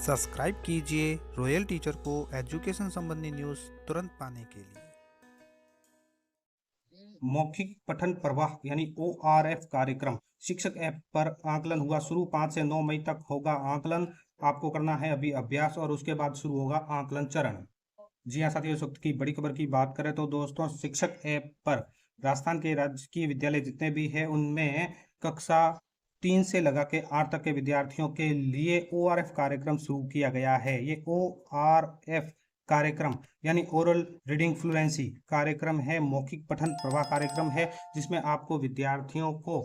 Subscribe कीजिए royal teacher को education संबंधी न्यूज़ तुरंत पाने के लिए। मौखिक पठन प्रवाह यानी ORF कार्यक्रम शिक्षक ऐप पर आकलन हुआ शुरू। 5 से 9 मई तक होगा आकलन। आपको करना है अभी अभ्यास और उसके बाद शुरू होगा आकलन चरण। जी हाँ साथियों, इस वक्त की बड़ी खबर की बात करें तो दोस्तों, शिक्षक ऐप पर राजस्थान के राजकीय विद्यालय जितने भी हैं उनमें कक्षा 3 से लगा के 8 तक के विद्यार्थियों के लिए ORF कार्यक्रम शुरू किया गया है। ये ORF कार्यक्रम यानी ओरल रीडिंग फ्लुएंसी कार्यक्रम है, मौखिक पठन प्रवाह कार्यक्रम है, जिसमें आपको विद्यार्थियों को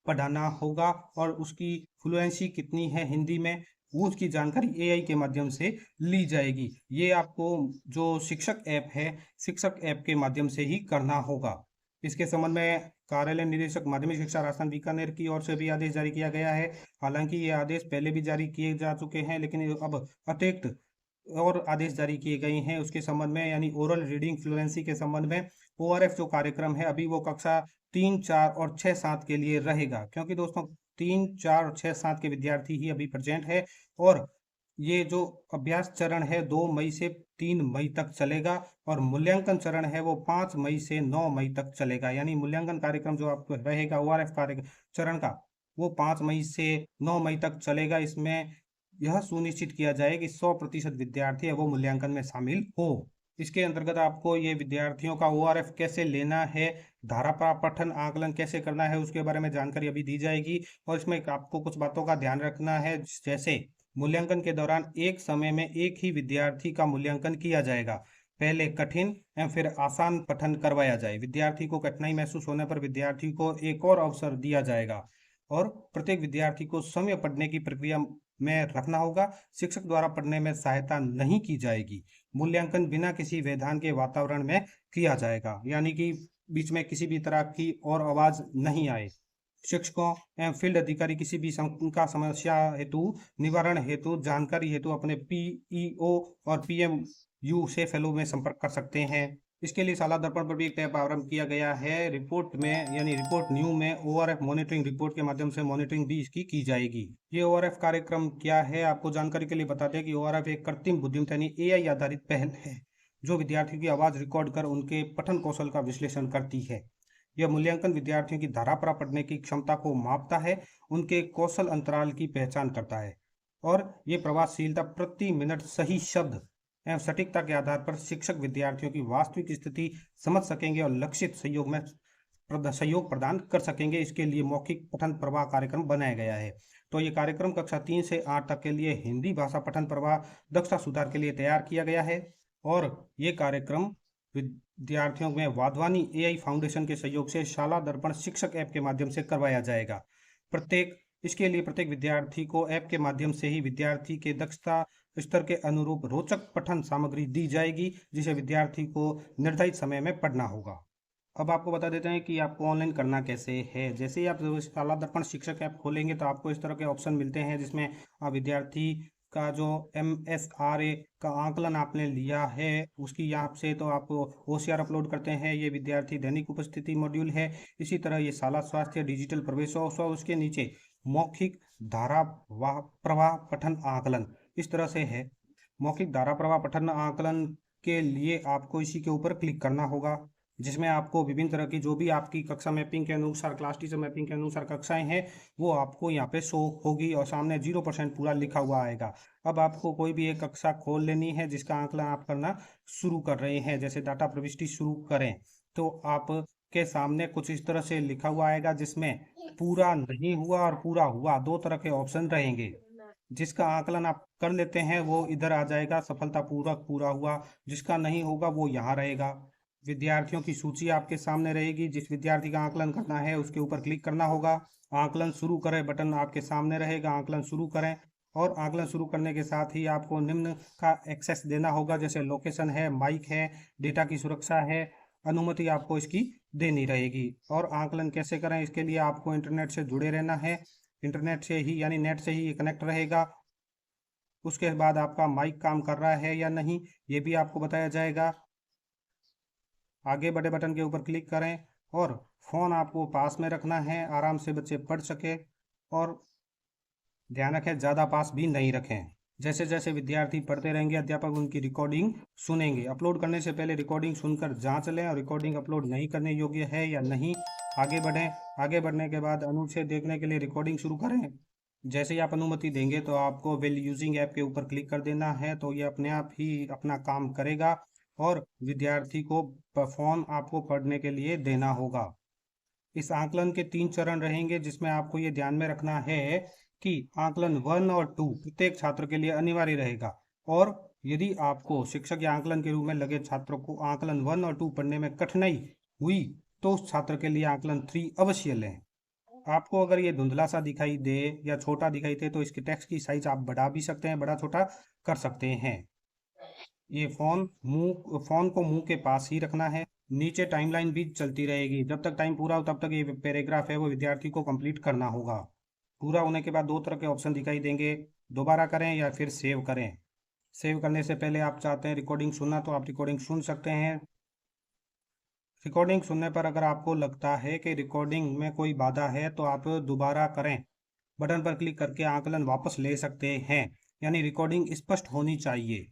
पढ़ाना होगा और उसकी फ्लुएंसी कितनी है हिंदी में वो उसकी जानकारी AI के माध्यम से ली जाएगी। ये आपको जो शिक्षक ऐप है, शिक्षक ऐप के माध्यम से ही करना होगा। इसके संबंध में कार्यालय निदेशक माध्यमिक शिक्षा राजस्थान बीकानेर की ओर से भी आदेश जारी किया गया है। हालांकि ये आदेश पहले भी जारी किए जा चुके हैं, लेकिन अब अतिरिक्त और आदेश जारी किए गए हैं उसके संबंध में, यानी ओरल रीडिंग फ्लुएंसी के संबंध में। ORF जो कार्यक्रम है अभी वो कक्षा 3, 4 और 6, 7 के लिए रहेगा, क्योंकि दोस्तों 3, 4 और 6, 7 के विद्यार्थी ही अभी प्रेजेंट है। और ये जो अभ्यास चरण है 2 मई से 3 मई तक चलेगा और मूल्यांकन चरण है वो 5 मई से 9 मई तक चलेगा। यानी मूल्यांकन कार्यक्रम जो आपको रहेगा ORF कार्य चरण का, वो 5 मई से 9 मई तक चलेगा। इसमें यह सुनिश्चित किया जाए कि 100% विद्यार्थी है वो मूल्यांकन में शामिल हो। इसके अंतर्गत आपको ये विद्यार्थियों का ORF कैसे लेना है, धारा पठन आकलन कैसे करना है, उसके बारे में जानकारी अभी दी जाएगी। और इसमें आपको कुछ बातों का ध्यान रखना है, जैसे मूल्यांकन के दौरान एक समय में एक ही विद्यार्थी का मूल्यांकन किया जाएगा। पहले कठिन एवं फिर आसान पठन करवाया जाए। विद्यार्थी को कठिनाई महसूस होने पर विद्यार्थी को एक और अवसर दिया जाएगा और प्रत्येक विद्यार्थी को समय पढ़ने की प्रक्रिया में रखना होगा। शिक्षक द्वारा पढ़ने में सहायता नहीं की जाएगी। मूल्यांकन बिना किसी व्यवधान के वातावरण में किया जाएगा, यानी कि बीच में किसी भी तरह की और आवाज नहीं आए। शिक्षकों एवं फील्ड अधिकारी किसी भी शंका समस्या हेतु निवारण हेतु जानकारी हेतु अपने PEO और PMU से फेलो में संपर्क कर सकते हैं। इसके लिए शाला दर्पण पर भी एक टैब आरंभ किया गया है। रिपोर्ट में यानी रिपोर्ट न्यू में ORF मॉनिटरिंग रिपोर्ट के माध्यम से मॉनिटरिंग भी इसकी की जाएगी। ये ORF कार्यक्रम क्या है, आपको जानकारी के लिए बताते हैं कि ORF एक कृत्रिम बुद्धिमत्ता यानी AI आधारित पहल है, जो विद्यार्थियों की आवाज रिकॉर्ड कर उनके पठन कौशल का विश्लेषण करती है। यह मूल्यांकन विद्यार्थियों की धारा पर पढ़ने की क्षमता को मापता है, उनके कौशल अंतराल की पहचान करता है और ये प्रभावशीलता प्रति मिनट सही शब्द एवं सटीकता के आधार पर शिक्षक विद्यार्थियों की वास्तविक स्थिति समझ सकेंगे और लक्षित सहयोग प्रदान कर सकेंगे। इसके लिए मौखिक पठन प्रवाह कार्यक्रम बनाया गया है। तो ये कार्यक्रम कक्षा 3 से 8 तक के लिए हिंदी भाषा पठन प्रवाह दक्षता सुधार के लिए तैयार किया गया है और ये कार्यक्रम विद्यार्थियों में वाधवानी AI फाउंडेशन के सहयोग से शाला दर्पण शिक्षक ऐप के माध्यम से करवाया जाएगा। इसके लिए प्रत्येक विद्यार्थी को ऐप के माध्यम से ही विद्यार्थी के दक्षता स्तर के अनुरूप रोचक पठन सामग्री दी जाएगी, जिसे विद्यार्थी को निर्धारित समय में पढ़ना होगा। अब आपको बता देते हैं कि आपको ऑनलाइन करना कैसे है। जैसे ही आप शाला दर्पण शिक्षक ऐप खोलेंगे तो आपको इस तरह के ऑप्शन मिलते हैं, जिसमें विद्यार्थी का जो MSRA का आकलन आपने लिया है उसकी यहाँ से तो आपको OCR अपलोड करते हैं। ये विद्यार्थी दैनिक उपस्थिति मॉड्यूल है। इसी तरह ये शाला स्वास्थ्य डिजिटल प्रवेशोत्सव, उसके नीचे मौखिक धारा प्रवाह पठन आकलन इस तरह से है। मौखिक धारा प्रवाह पठन आकलन के लिए आपको इसी के ऊपर क्लिक करना होगा, जिसमें आपको विभिन्न तरह की जो भी आपकी कक्षा मैपिंग के अनुसार, क्लास टीचर मैपिंग के अनुसार कक्षाएं हैं वो आपको यहाँ पे शो होगी और सामने 0% पूरा लिखा हुआ आएगा। अब आपको कोई भी एक कक्षा खोल लेनी है जिसका आकलन आप करना शुरू कर रहे हैं। जैसे डाटा प्रविष्टि शुरू करें तो आपके सामने कुछ इस तरह से लिखा हुआ आएगा, जिसमें पूरा नहीं हुआ और पूरा हुआ 2 तरह के ऑप्शन रहेंगे। जिसका आकलन आप कर लेते हैं वो इधर आ जाएगा, सफलतापूर्वक पूरा हुआ। जिसका नहीं होगा वो यहाँ रहेगा। विद्यार्थियों की सूची आपके सामने रहेगी। जिस विद्यार्थी का आकलन करना है उसके ऊपर क्लिक करना होगा। आकलन शुरू करें बटन आपके सामने रहेगा, आकलन शुरू करें। और आकलन शुरू करने के साथ ही आपको निम्न का एक्सेस देना होगा, जैसे लोकेशन है, माइक है, डेटा की सुरक्षा है, अनुमति आपको इसकी देनी रहेगी। और आकलन कैसे करें, इसके लिए आपको इंटरनेट से जुड़े रहना है। इंटरनेट से ही यानी नेट से ही ये कनेक्ट रहेगा। उसके बाद आपका माइक काम कर रहा है या नहीं ये भी आपको बताया जाएगा। आगे बढ़े बटन के ऊपर क्लिक करें और फ़ोन आपको पास में रखना है, आराम से बच्चे पढ़ सके। और ध्यान रखें ज़्यादा पास भी नहीं रखें। जैसे जैसे विद्यार्थी पढ़ते रहेंगे अध्यापक उनकी रिकॉर्डिंग सुनेंगे। अपलोड करने से पहले रिकॉर्डिंग सुनकर जांच लें और रिकॉर्डिंग अपलोड नहीं करने योग्य है या नहीं। आगे बढ़ें। आगे बढ़ने के बाद अनुच्छेद देखने के लिए रिकॉर्डिंग शुरू करें। जैसे ही आप अनुमति देंगे तो आपको वेल यूजिंग ऐप के ऊपर क्लिक कर देना है, तो ये अपने आप ही अपना काम करेगा और विद्यार्थी को फ़ोन आपको पढ़ने के लिए देना होगा। इस आकलन के 3 चरण रहेंगे, जिसमें आपको ये ध्यान में रखना है कि आकलन 1 और 2 प्रत्येक छात्र के लिए अनिवार्य रहेगा। और यदि आपको शिक्षक या आकलन के रूप में लगे छात्रों को आकलन 1 और 2 पढ़ने में कठिनाई हुई तो उस छात्र के लिए आकलन 3 अवश्य लें। आपको अगर ये धुंधला सा दिखाई दे या छोटा दिखाई दे तो इसके टेक्स्ट की साइज आप बढ़ा भी सकते हैं, बड़ा छोटा कर सकते हैं। ये फोन को मुंह के पास ही रखना है। नीचे टाइमलाइन भी चलती रहेगी, जब तक टाइम पूरा हो तब तक ये पैराग्राफ है वो विद्यार्थी को कंप्लीट करना होगा। पूरा होने के बाद 2 तरह के ऑप्शन दिखाई देंगे, दोबारा करें या फिर सेव करें। सेव करने से पहले आप चाहते हैं रिकॉर्डिंग सुनना तो आप रिकॉर्डिंग सुन सकते हैं। रिकॉर्डिंग सुनने पर अगर आपको लगता है कि रिकॉर्डिंग में कोई बाधा है तो आप दोबारा करें बटन पर क्लिक करके आकलन वापस ले सकते हैं, यानी रिकॉर्डिंग स्पष्ट होनी चाहिए।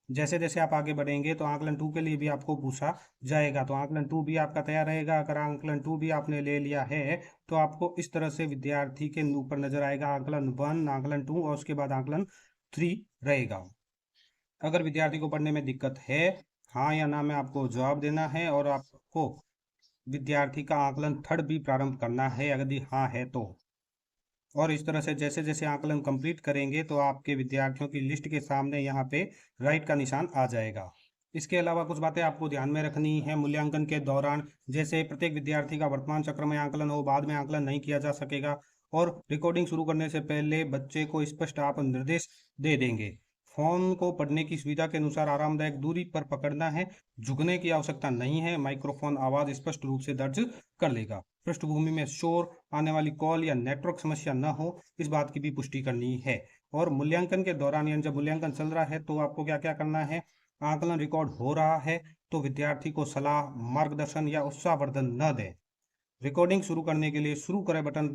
जैसे जैसे आप आगे बढ़ेंगे तो आकलन 2 के लिए भी आपको पूछा जाएगा, तो आकलन 2 भी आपका तैयार रहेगा। अगर आकलन 2 भी आपने ले लिया है तो आपको इस तरह से विद्यार्थी के ऊपर नजर आएगा आकलन 1, आकलन 2 और उसके बाद आकलन 3 रहेगा। अगर विद्यार्थी को पढ़ने में दिक्कत है, हाँ या ना में आपको जवाब देना है और आपको विद्यार्थी का आकलन 3 भी प्रारंभ करना है यदि हाँ है तो। और इस तरह से जैसे जैसे आकलन कंप्लीट करेंगे तो आपके विद्यार्थियों की लिस्ट के सामने यहाँ पे राइट का निशान आ जाएगा। इसके अलावा कुछ बातें आपको ध्यान में रखनी है मूल्यांकन के दौरान, जैसे प्रत्येक विद्यार्थी का वर्तमान चक्र में आकलन हो, बाद में आकलन नहीं किया जा सकेगा। और रिकॉर्डिंग शुरू करने से पहले बच्चे को स्पष्ट आप निर्देश दे देंगे। फोन को पढ़ने की सुविधा के अनुसार आरामदायक दूरी पर पकड़ना है, झुकने की आवश्यकता नहीं है। माइक्रोफोन आवाज स्पष्ट रूप से दर्ज कर लेगा। पृष्ठभूमि में शोर, आने वाली कॉल या नेटवर्क समस्या न हो, इस बात की भी पुष्टि करनी है। और मूल्यांकन के दौरान यानी जब मूल्यांकन चल रहा है तो आपको क्या क्या करना है। आकलन रिकॉर्ड हो रहा है तो विद्यार्थी को सलाह, मार्गदर्शन या उत्साहवर्धन न दें। रिकॉर्डिंग शुरू करने के लिए शुरू करें बटन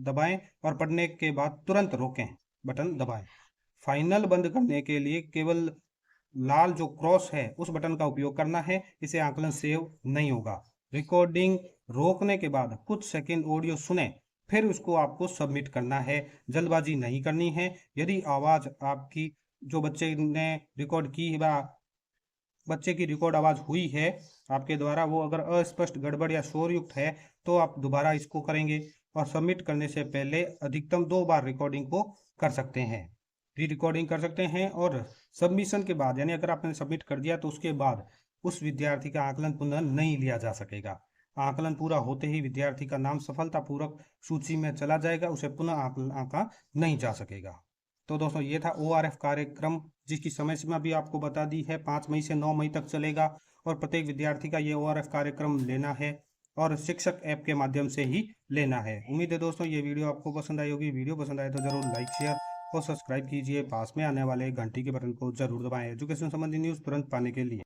दबाएं और पढ़ने के बाद तुरंत रोकें बटन दबाएं। फाइनल बंद करने के लिए केवल लाल जो क्रॉस है उस बटन का उपयोग करना है, इसे आकलन सेव नहीं होगा। रिकॉर्डिंग रोकने के बाद कुछ सेकंड ऑडियो सुने, फिर उसको आपको सबमिट करना है। जल्दबाजी नहीं करनी है। यदि आवाज आपकी जो बच्चे ने रिकॉर्ड की है, बच्चे की रिकॉर्ड आवाज हुई है आपके द्वारा, वो अगर अस्पष्ट, गड़बड़ या शोरयुक्त है तो आप दोबारा इसको करेंगे। और सबमिट करने से पहले अधिकतम 2 बार रिकॉर्डिंग को कर सकते हैं, री रिकॉर्डिंग कर सकते हैं। और सबमिशन के बाद यानी अगर आपने सबमिट कर दिया तो उसके बाद उस विद्यार्थी का आकलन पुनः नहीं लिया जा सकेगा। आकलन पूरा होते ही विद्यार्थी का नाम सफलतापूर्वक सूची में चला जाएगा, उसे पुनः आकलन आंका नहीं जा सकेगा। तो दोस्तों ये था ORF कार्यक्रम, जिसकी समय सीमा भी आपको बता दी है, 5 मई से 9 मई तक चलेगा। और प्रत्येक विद्यार्थी का ये ORF कार्यक्रम लेना है और शिक्षक ऐप के माध्यम से ही लेना है। उम्मीद है दोस्तों ये वीडियो आपको पसंद आई होगी। वीडियो पसंद आए तो जरूर लाइक, शेयर और सब्सक्राइब कीजिए। पास में आने वाले घंटी के बटन को जरूर दबाएं एजुकेशन संबंधी न्यूज़ तुरंत पाने के लिए।